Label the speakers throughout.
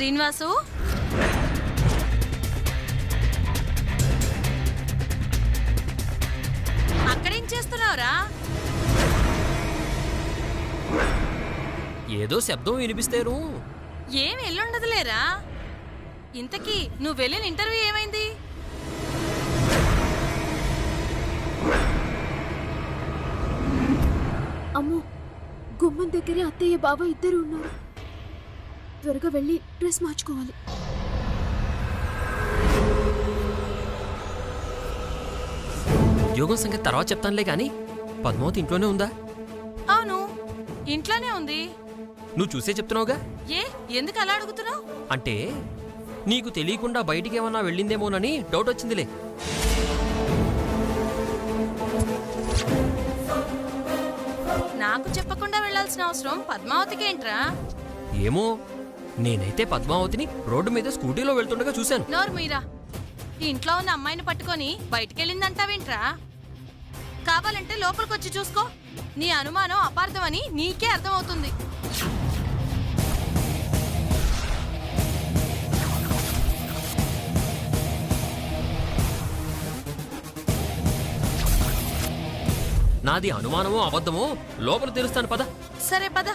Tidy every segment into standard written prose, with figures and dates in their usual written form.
Speaker 1: శ్రీనివాసు, అక్కడేం చేస్తున్నావురా?
Speaker 2: ఏదో శబ్దం వినిపిస్తేను.
Speaker 1: ఏం ఎల్లుండదులేరా. ఇంతకీ నువ్వు వెళ్ళిన ఇంటర్వ్యూ ఏమైంది?
Speaker 3: అమ్మో, గుమ్మం దగ్గరే అత్తయ్య బావ ఇద్దరు ఉన్నారు. త్వరగా వెళ్ళి డ్రెస్ మార్చుకోవాలి.
Speaker 2: ఉద్యోగం సంగతి తర్వాత చెప్తానులే గాని పద్మావతి ఇంట్లోనే ఉందా?
Speaker 1: అవును, ఇంట్లోనే ఉంది.
Speaker 2: నువ్వు చూసే చెప్తున్నావుగా.
Speaker 1: ఎందుకు అలా అడుగుతున్నావు?
Speaker 2: అంటే నీకు తెలియకుండా బయటికి ఏమన్నా వెళ్ళిందేమోనని డౌట్ వచ్చిందిలే.
Speaker 1: నాకు చెప్పకుండా వెళ్లాల్సిన అవసరం పద్మావతికి ఏంట్రా?
Speaker 2: ఏమో, నేనైతే పద్మావతిని రోడ్డు మీద స్కూటీలో వెళ్తుండగా చూశాను.
Speaker 1: నోరు మీరా, ఇంట్లో ఉన్న అమ్మాయిని పట్టుకొని బయటికెళ్ళిందంటావేంట్రా? కావాలంటే లోపలికొచ్చి చూసుకో. నీ అనుమానం అపార్థమని నీకే అర్థమవుతుంది.
Speaker 2: నాది అనుమానమో అబద్ధమో లోపల తెలుస్తాను, పద.
Speaker 1: సరే పద.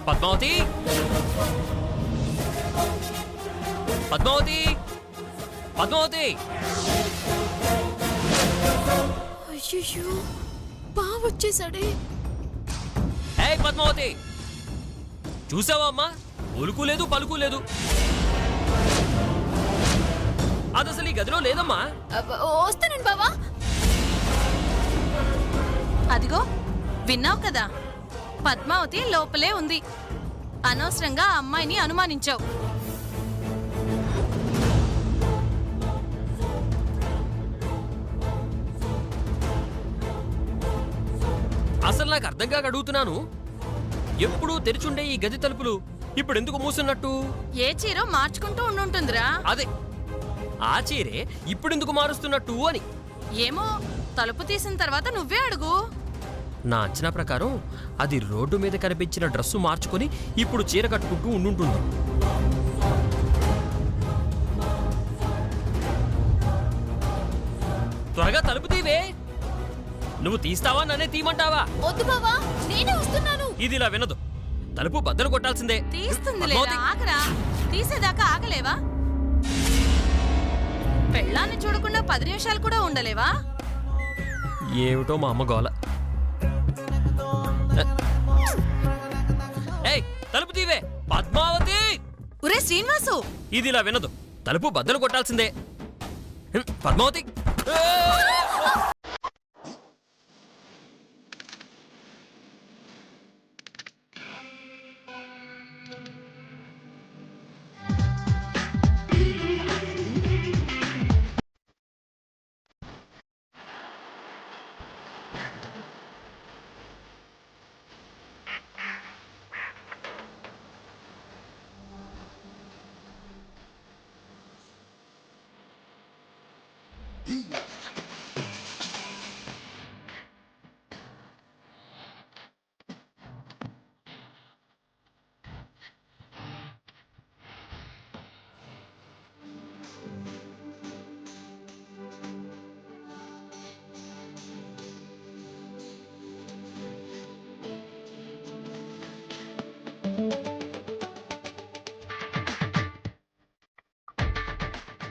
Speaker 2: పద్మావతి, పద్మావతి, పద్మావతి.
Speaker 3: అయ్యో, బావ వచ్చేసాడే.
Speaker 2: ఏయ్ పద్మావతి, చూసావా అమ్మా? ఉలుకు లేదు పలుకు లేదు. అదసలు ఈ గదిలో లేదమ్మా.
Speaker 3: వస్తానండి బావా.
Speaker 1: అదిగో, విన్నావు కదా, పద్మావతి లోపలే ఉంది. అనవసరంగా ఆ అమ్మాయిని అనుమానించావు.
Speaker 2: అసలు నాకు అర్థం కాక అడుగుతున్నాను. ఎప్పుడూ తెరిచుండే ఈ గది తలుపులు ఇప్పుడెందుకు మూసున్నట్టు?
Speaker 1: ఏ చీరో మార్చుకుంటూ ఉండుంటుందిరా.
Speaker 2: అదే, ఆ చీరే ఇప్పుడెందుకు మారుస్తున్నట్టు అని.
Speaker 1: ఏమో, తలుపు తీసిన తర్వాత నువ్వే అడుగు.
Speaker 2: నా అంచనా ప్రకారం అది రోడ్డు మీద కనిపించిన డ్రెస్సు మార్చుకొని ఇప్పుడు చీర కట్టుకుంటూ ఉండుంటుంది. త్వరగా తలుపు తీవే. నువ్వు తీస్తావా, నన్నే తీయమంటావా?
Speaker 3: వద్దు బావా, నేనే వస్తున్నాను.
Speaker 2: ఇది ఇలా వినదు. తలుపు బద్దలు కొట్టాల్సిందే.
Speaker 1: తీస్తుంది లేదా? ఆగరా, తీసేదాకా ఆగలేవా? పెళ్ళాన్ని చూడకుండా 10 నిమిషాలు కూడా ఉండలేవా?
Speaker 2: ఏమిటో మా అమ్మ గోల. ఏయ్, తలుపు తీవే పద్మావతి.
Speaker 1: ఒరే శ్రీనివాసు,
Speaker 2: ఇది ఇలా వినదు. తలుపు బద్దలు కొట్టాల్సిందే. పద్మావతి.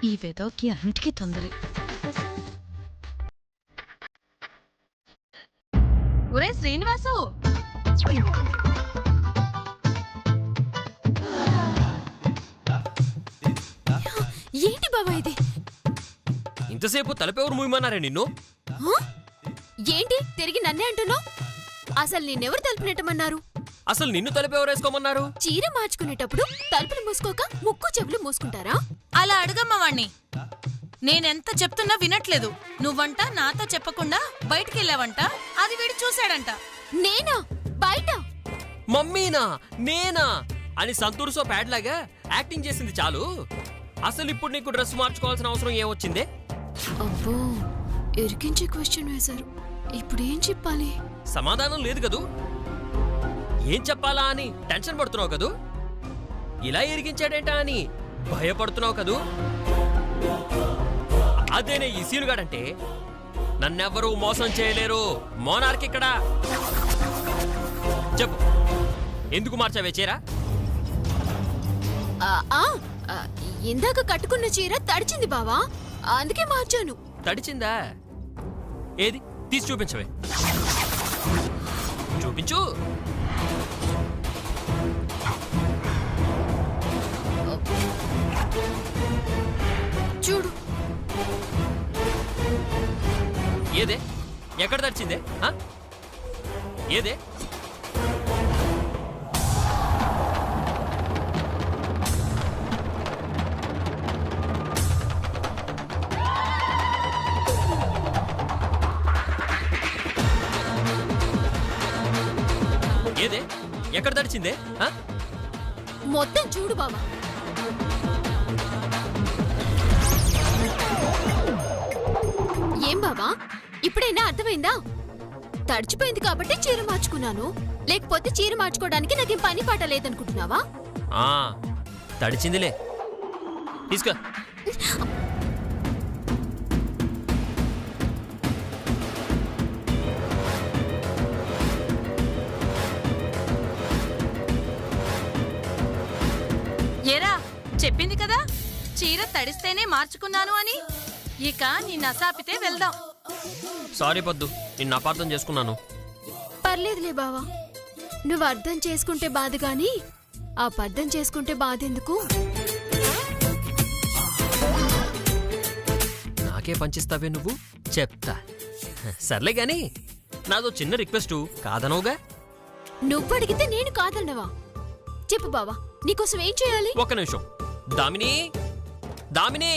Speaker 1: ఈ వెదోకి అన్నిటికీ తొందరే. ఒరే శ్రీనివాసు,
Speaker 3: ఏంటి బావా ఇది?
Speaker 2: ఇంతసేపు తలుపెవరు మూయమన్నారే నిన్ను?
Speaker 3: ఏంటి తిరిగి నన్నే అంటున్నావు? అసలు నిన్నెవరు తలుపు నెట్టమన్నారు?
Speaker 2: అసలు నిన్ను తలుపెవరు వేసుకోమన్నారు?
Speaker 3: చీర మార్చుకునేటప్పుడు తలుపులు మూసుకోక ముక్కు చెవులు మూసుకుంటారా?
Speaker 1: అలా అడగమ్మ వాణ్ణి. నేనెంత చెప్తున్నా వినట్లేదు. నువ్వంట నాతో చెప్పకుండా బయటికెళ్ళావంట, అది వీడు చూశాడంట.
Speaker 3: నేనా? బయట?
Speaker 2: మమ్మీనా నేనా అని సంతూర్సో ప్యాడ్ లాగా యాక్టింగ్ చేసింది. చాలు. అసలు ఇప్పుడు నీకు డ్రెస్ మార్చుకోవాల్సిన అవసరం ఏమొచ్చిందే?
Speaker 3: అబ్బో, ఇరికించే క్వశ్చన్ వేశారు. ఇప్పుడు ఏం చెప్పాలి?
Speaker 2: సమాధానం లేదు కదూ. ఏం చెప్పాలా అని టెన్షన్ పడుతున్నావు కదూ. ఇలా ఇరిగించాడేంటా అని భయపడుతున్నావు కదూ. అదేనే ఈ సీనుగాడంటే. నన్నెవ్వరూ మోసం చేయలేరు. మోనార్క్ ఇక్కడ. చెప్పు, ఎందుకు మార్చావే చీర?
Speaker 3: ఇందాక కట్టుకున్న చీర తడిచింది బావా, అందుకే మార్చాను.
Speaker 2: తడిచిందా? ఏది తీసి చూపించవే. చూపించు.
Speaker 3: చూడు.
Speaker 2: ఏదే? ఎక్కడ తడిచిందే? ఏదే? ఏదే? ఎక్కడ తడిచిందే?
Speaker 3: మొత్తం చూడు బావా. ఏం బావా, ఇప్పుడైనా అర్థమైందా? తడిచిపోయింది కాబట్టి చీర మార్చుకున్నాను, లేకపోతే చీర మార్చుకోవడానికి నాకేం పని పాట లేదనుకుంటున్నావా?
Speaker 2: తడిచిందిలే, తీసుకో.
Speaker 1: ఏరా, చెప్పింది కదా చీర తడిస్తేనే మార్చుకున్నాను అని. ఇక నీ నసాపితే వెళ్దాం.
Speaker 2: సారీ పొద్దు, నిన్ను అపార్థం చేసుకున్నాను.
Speaker 3: పర్లేదులే బావా, నువ్వు అర్థం చేసుకుంటే బాధ గాని అపార్థం చేసుకుంటే బాధ ఎందుకు?
Speaker 2: నాకే పంచిస్తావే నువ్వు? చెప్తా. సర్లే గాని నాదో చిన్న రిక్వెస్ట్, కాదనవుగా?
Speaker 3: నువ్వు అడిగితే నేను కాదన్నవా? చెప్పు బావా, నీకోసం ఏం చేయాలి?
Speaker 2: ఒక్క నిమిషం. దామిని, దామిని,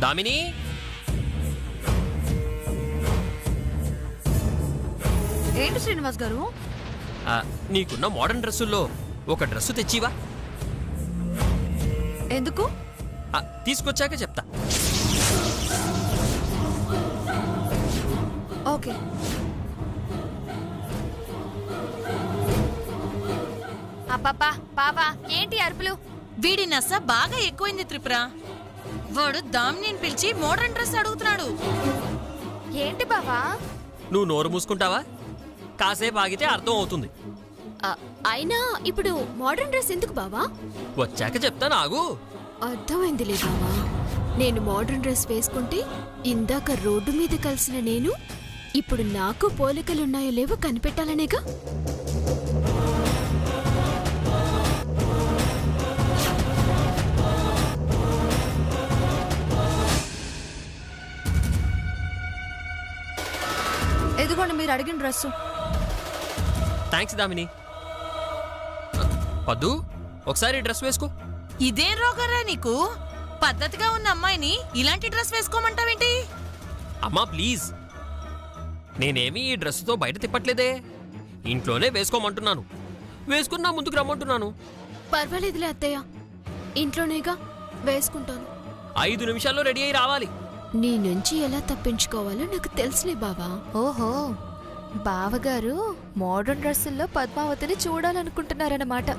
Speaker 2: దామిని.
Speaker 4: ఏంటి శ్రీనివాస్ గారు?
Speaker 2: నీకున్న మోడర్న్ డ్రెస్సుల్లో ఒక డ్రెస్సు తెచ్చివా?
Speaker 4: ఎందుకు?
Speaker 2: తీసుకొచ్చాక చెప్తా.
Speaker 4: ఓకే.
Speaker 5: అబ్బబ్బా బావా, ఏంటి అరుపులు?
Speaker 1: వీడి నస బాగా ఎక్కువైంది త్రిపుర. వాడు దామిని పిలిచి మోడర్న్ డ్రెస్ అడుగుతున్నాడు.
Speaker 5: ఏంటి బావా?
Speaker 2: నువ్వు నోరు మూసుకుంటావా? కాసేపు ఆగితే అర్థం అవుతుంది.
Speaker 3: అయినా ఇప్పుడు మోడర్న్ డ్రెస్ ఎందుకు బావా?
Speaker 2: వచ్చాక చెప్తాను, ఆగు.
Speaker 3: అర్థమైందిలే బావా. నేను మోడర్న్ డ్రెస్ వేసుకుంటే ఇందాక రోడ్డు మీద కలిసిన నేను ఇప్పుడు నాకు పోలికలున్నాయో లేవో కనిపెట్టాలనేగా.
Speaker 4: ఎదుగోండి మీరు అడిగిన డ్రెస్సు.
Speaker 2: థ్యాంక్స్ దామిని. పద్దు, ఒకసారి డ్రెస్ వేసుకో.
Speaker 1: ఇదేం రోగరా నీకు? పద్ధతిగా ఉన్న అమ్మాయిని ఇలాంటి డ్రెస్ వేసుకోమంటావేంటి?
Speaker 2: అమ్మా ప్లీజ్, నేనేమీ ఈ డ్రెస్సుతో బయట తిప్పట్లేదే. ఇంట్లోనే వేసుకోమంటున్నాను. వేసుకున్నా ముందుకు రమ్మంటున్నాను.
Speaker 3: పర్వాలేదులే అత్తయ్య, ఇంట్లోనేగా వేసుకుంటాను.
Speaker 2: 5 నిమిషాల్లో రెడీ అయి రావాలి.
Speaker 3: నీ నుంచి ఎలా తప్పించుకోవాలో నాకు తెలుసులే బావా.
Speaker 5: ఓహో, బావగారు మోడర్న్ డ్రెస్సుల్లో పద్మావతిని చూడాలనుకుంటున్నారన్నమాట.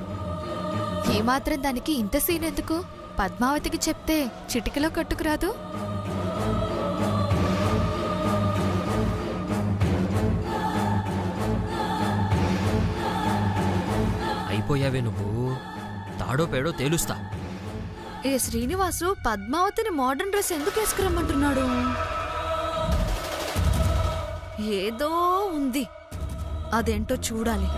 Speaker 5: ఏమాత్రం దానికి ఇంత సీన్ ఎందుకు? పద్మావతికి చెప్తే చిటికలో కట్టుకురాదు.
Speaker 2: అయిపోయావే నువ్వు. తాడో పేడో తేలుస్తా.
Speaker 4: ఏ శ్రీనివాసు పద్మావతిని మోడర్న్ డ్రెస్ ఎందుకు వేసుకురమ్మంటున్నాడు? ఏదో ఉంది, అదేంటో చూడాలి.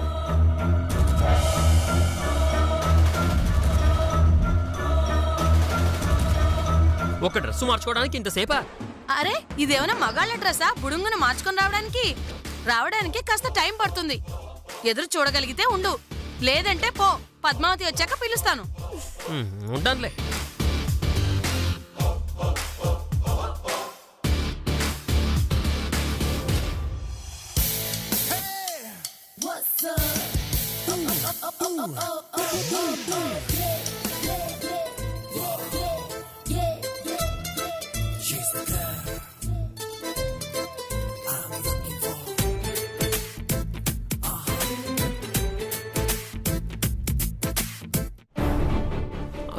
Speaker 2: ఒక డ్రెస్సు మార్చుకోవడానికి ఇంతసేపా?
Speaker 1: అరే, ఇదేమైనా మగాళ్ళ డ్రెస్సా బుడుంగున మార్చుకొని రావడానికి కాస్త టైం పడుతుంది. ఎదురు చూడగలిగితే ఉండు, లేదంటే పో. పద్మావతి వచ్చాక పిలుస్తాను.
Speaker 2: ఉంటానులే.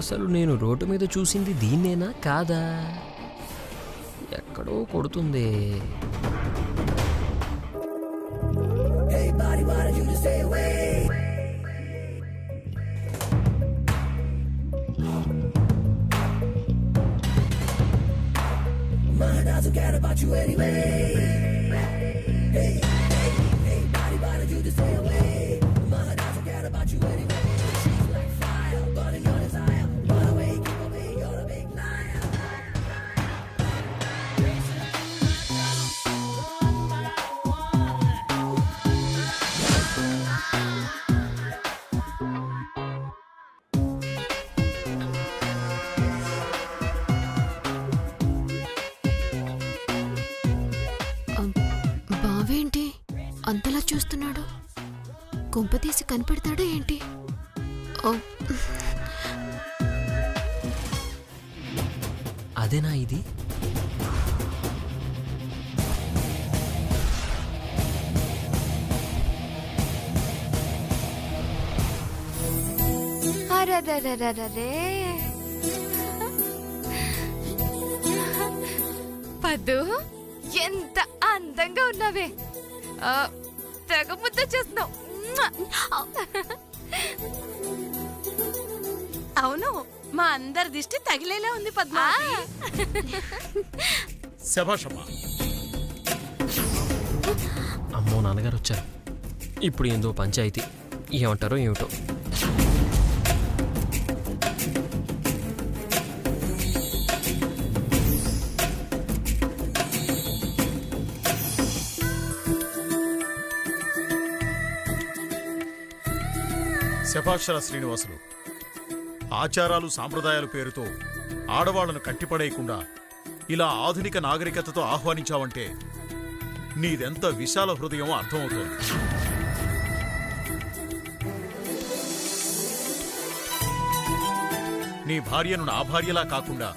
Speaker 2: అసలు నేను రోడ్డు మీద చూసింది దీన్నేనా కాదా? ఎక్కడో కొడుతుంది.
Speaker 3: బావేంటి అంతలా చూస్తున్నాడు? కొంపతీసి కనిపెడతాడా ఏంటి?
Speaker 2: అదేనా ఇది?
Speaker 5: అరెరెరెరెరెరే. పద్దు ఎంత అందంగా ఉన్నావే. తెగ ముద్ద చేస్తున్నావు.
Speaker 1: అవును, మా అందరి దిష్టి తగిలేలా ఉంది పద్మావతి.
Speaker 6: శభాషమ్మా.
Speaker 2: అమ్మో, నాన్నగారు వచ్చారు. ఇప్పుడు ఏందో పంచాయతీ, ఏమంటారో ఏమిటో.
Speaker 6: శభాషర శ్రీనివాసులు, ఆచారాలు సాంప్రదాయాల పేరుతో ఆడవాళ్లను కట్టిపడేయకుండా ఇలా ఆధునిక నాగరికతతో ఆహ్వానించావంటే నీదెంత విశాల హృదయమో అర్థమవుతోంది. నీ భార్యను నా భార్యలా కాకుండా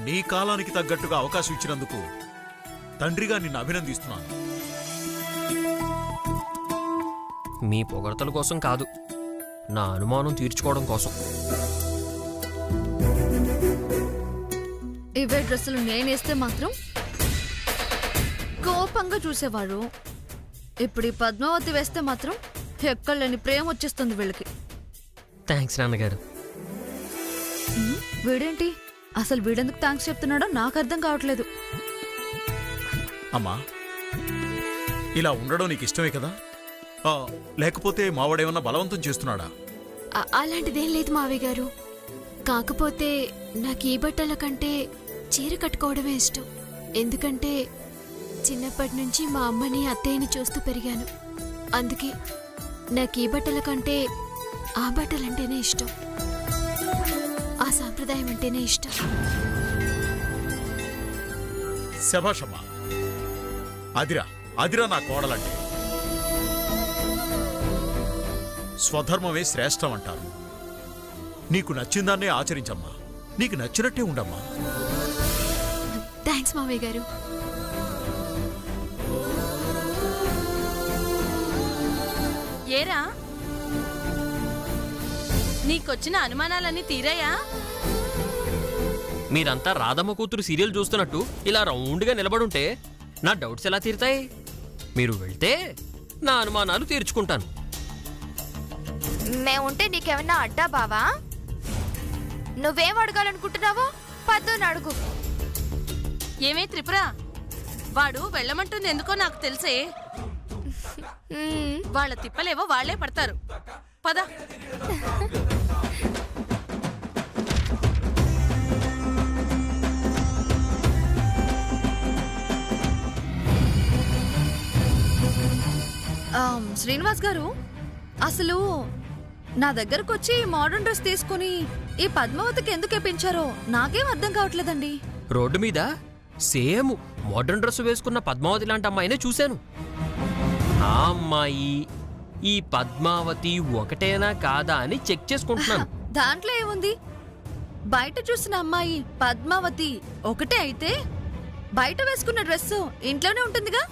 Speaker 6: నీ కాలానికి తగ్గట్టుగా అవకాశం ఇచ్చినందుకు తండ్రిగా నిన్ను అభినందిస్తున్నాను.
Speaker 2: మీ పొగడతల కోసం కాదు, నా అనుమానం తీర్చుకోవడం కోసం.
Speaker 4: ఇవే డ్రెస్సులు నేనేస్తే మాత్రం కోపంగా చూసేవాడు. ఇప్పుడు ఈ పద్మావతి వేస్తే మాత్రం ఎక్కడలేని ప్రేమ వచ్చేస్తుంది వీళ్ళకి.
Speaker 2: థ్యాంక్స్ నాన్నగారు.
Speaker 4: వీడేంటి అసలు వీడెందుకు థ్యాంక్స్ చెప్తున్నాడో నాకు అర్థం కావట్లేదు.
Speaker 6: అమ్మా, ఇలా ఉండడం నీకు ఇష్టమే కదా? లేకపోతే మావాడేమన్నా బలవంతం చేస్తున్నాడా?
Speaker 3: అలాంటిదేం లేదు మావయ్య గారు. కాకపోతే నాకు ఈ బట్టల కంటే చీర కట్టుకోవడమే ఇష్టం. ఎందుకంటే చిన్నప్పటి నుంచి మా అమ్మని అత్తయ్యని చూస్తూ పెరిగాను. అందుకే నాకు ఈ బట్టల కంటే ఆ బట్టలంటేనే ఇష్టం. ఆ సాంప్రదాయం అంటేనే ఇష్టం.
Speaker 6: శభాషమ్మా. అదిరా అదిరా నా కోడలంటే. స్వధర్మమే శ్రేష్టం అంటారు. నీకు నచ్చిందాన్నే ఆచరించమ్మా. నీకు నచ్చినట్టే ఉండమ్మా.
Speaker 3: థ్యాంక్స్ మావయ్య గారు.
Speaker 1: ఏరా, నీకొచ్చిన అనుమానాలన్నీ తీరాయా?
Speaker 2: మీరంతా రాధమ్మ కూతురు సీరియల్ చూస్తున్నట్టు ఇలా రౌండ్గా నిలబడుంటే నా డౌట్స్ ఎలా తీరుతాయి? మీరు వెళ్తే నా అనుమానాలు తీర్చుకుంటాను.
Speaker 5: మేముంటే నీకేమన్నా అడ్డా బావా? నువ్వేం అడగాలనుకుంటున్నావో పద్దుని అడుగు.
Speaker 1: ఏమే త్రిపుర, వాడు వెళ్ళమంటుంది ఎందుకో నాకు తెలిసే. వాళ్ళ తిప్పలేవో వాళ్లే పడతారు. పద.
Speaker 4: శ్రీనివాస్ గారు, అసలు నా దగ్గరకు వచ్చి మోడర్న్ డ్రెస్ తీసుకుని ఈ పద్మావతికి ఎందుకు వేపించారో నాకేం అర్థం కావట్లేదండి.
Speaker 2: రోడ్డు మీద సేమ్ మోడర్న్ డ్రెస్ వేసుకున్న పద్మావతి లాంటి అమ్మాయినే చూశాను. ఆ అమ్మాయి ఈ పద్మావతి ఒకటేనా కాదా అని చెక్ చేసుకుంటున్నాను.
Speaker 4: దాంట్లో ఏముంది? బయట చూసిన అమ్మాయి పద్మావతి ఒకటే అయితే బయట వేసుకున్న డ్రెస్ ఇంట్లోనే ఉంటుందిగా.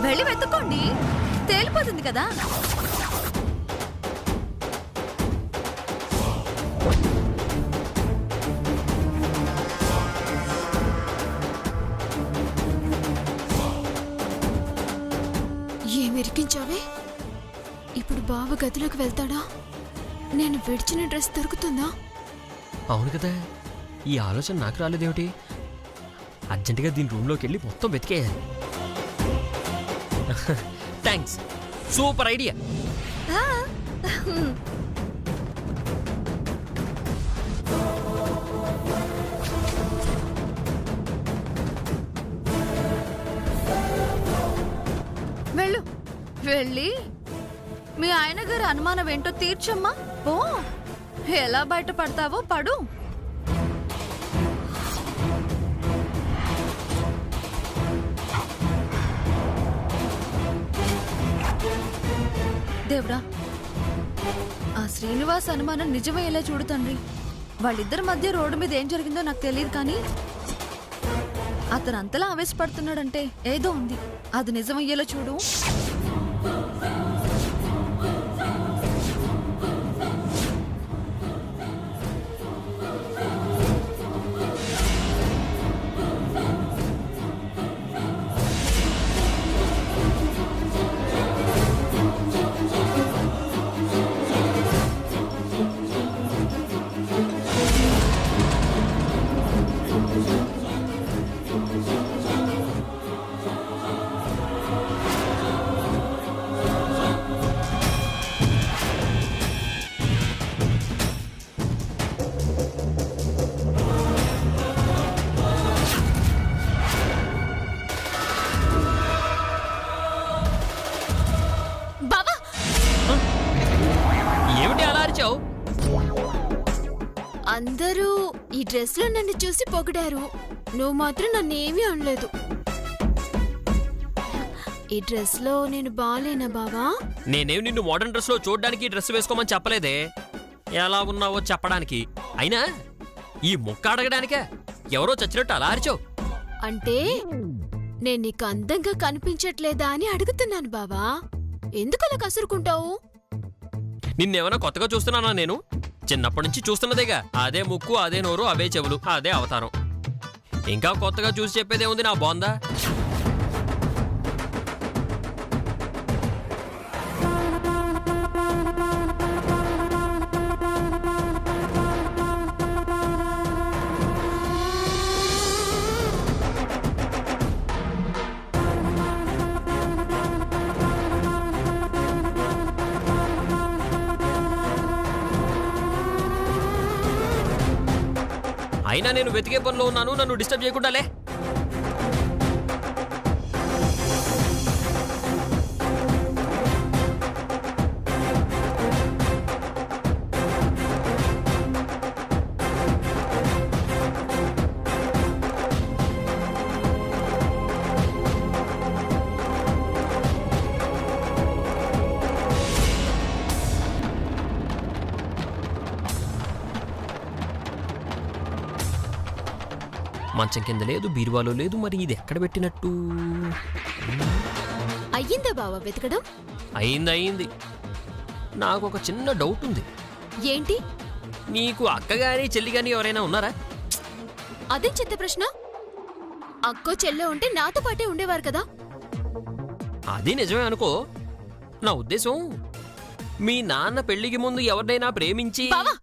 Speaker 4: వెళ్ళి వెతుక్కోండి, తేలిపోతుంది కదా.
Speaker 3: ఏమిరికించావే? ఇప్పుడు బావ గదిలోకి వెళ్తాడా? నేను విడిచిన డ్రెస్ దొరుకుతుందా?
Speaker 2: అవును కదా, ఈ ఆలోచన నాకు రాలేదేమిటి? అర్జెంటుగా దీని రూమ్లోకి వెళ్ళి మొత్తం వెతికేయాలి. Thanks, super idea.
Speaker 4: వెళ్ళు, వెళ్ళి మీ ఆయన గారి అనుమానం ఏంటో తీర్చమ్మా. పో, ఎలా బయటపడతావో పడు. దేవుడా, ఆ శ్రీనివాస్ అనుమానం నిజమయ్యేలా చూడు తండ్రి. వాళ్ళిద్దరి మధ్య రోడ్డు మీద ఏం జరిగిందో నాకు తెలియదు, కానీ అతను అంతలా ఆవేశపడుతున్నాడంటే ఏదో ఉంది. అది నిజమయ్యేలా చూడు.
Speaker 2: ఏమిటి అలా అరిచావు?
Speaker 3: అందరూ ఈ డ్రెస్ లో నన్ను చూసి పొగిడారు, నువ్వు మాత్రం నన్నేమీ అనలేదు. ఈ డ్రెస్ లో నేను బాలేనా బావా?
Speaker 2: నేనేం నిన్ను మోడర్న్ డ్రెస్ లో చూడడానికి డ్రెస్ వేసుకోమని చెప్పలేదే, ఎలా ఉన్నావో చెప్పడానికి. అయినా ఈ ముక్క అడగడానికే ఎవరో చచ్చినట్టు అలా అరిచావు.
Speaker 3: అంటే నేను నీకు అందంగా కనిపించట్లేదా అని అడుగుతున్నాను బావా. ఎందుకలా కసురుకుంటావు?
Speaker 2: నిన్నేమైనా కొత్తగా చూస్తున్నానా నేను? చిన్నప్పటి నుంచి చూస్తున్నదేగా, అదే ముక్కు, అదే నోరు, అవే చెవులు, అదే అవతారం. ఇంకా కొత్తగా చూసి చెప్పేదే ఉంది నా బాందా? అయినా నేను వెతికే పనిలో ఉన్నాను, నన్ను డిస్టర్బ్ చేయకుండాలే. మంచం కింద లేదు, బీరువాలో లేదు, మరి ఇది ఎక్కడ పెట్టినట్టు?
Speaker 3: అయ్యిందా బావా వెతకడం?
Speaker 2: అయింది. నాకు ఒక చిన్న డౌట్ ఉంది.
Speaker 3: ఏంటి?
Speaker 2: నీకు అక్కగాని చెల్లిగాని ఎవరైనా ఉన్నారా?
Speaker 3: అదే చెత్త ప్రశ్న. అక్కో చెల్లె ఉంటే నాతో పాటే ఉండేవారు కదా.
Speaker 2: అది నిజమే అనుకో. నా ఉద్దేశం, మీ నాన్న పెళ్లికి ముందు ఎవరినైనా ప్రేమించి...
Speaker 3: బావా